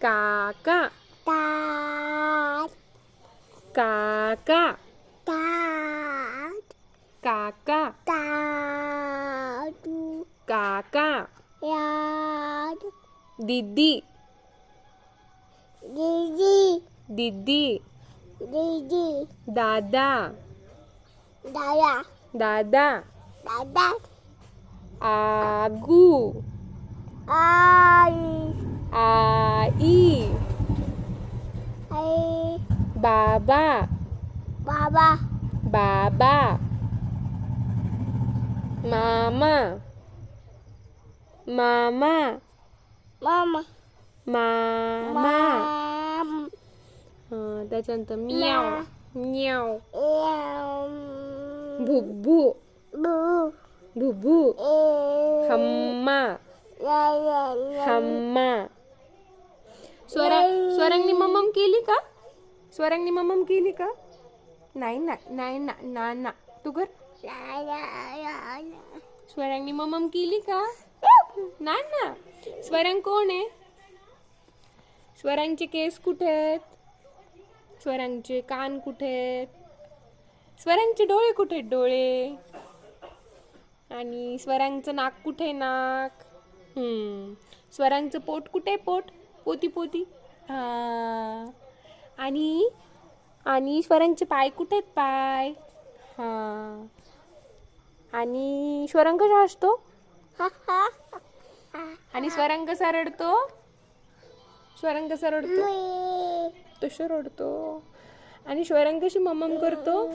काका cat, काका cat, काका cat, काका cat, दीदी didi, दीदी didi, दादा dada, दादा dada, आगू ai, आई ai, बाबा baba, बाबा मामा मामा mama, मामा mam, त्याच्यानंतर म्याव म्याव yum, भुब्बू boo, भुब्बू हम्मा हम्मा स्वरांनी मम्मम केली का स्वरांनी मम्मम केली का नाही ना नाही ना ना ना तू कर स्वरांनी मम्मम केली का नाही ना स्वरांग कोण आहे स्वरांचे केस कुठे आहेत स्वरांचे कान कुठे आहेत स्वरांचे डोळे कुठे आहेत डोळे आणि स्वरांचं नाक कुठे नाक स्वरांचं पोट कुठे पोट पोती पोती हा आणि आणि स्वरांचे पाय कुठे आहेत पाय हा आणि स्वरांग कसा असतो आणि स्वरांग कसा रडतो स्वरांग कसा रडतो तसं रडतो आणि स्वरांग कशी मम्मम करतो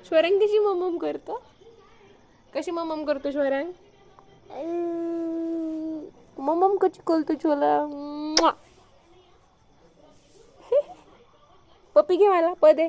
स्वरांग कशी मम्मम करतो कशी मम्मम करतो स्वरांग मम्मम कशी करतो छोला पप्पी घे मला पदे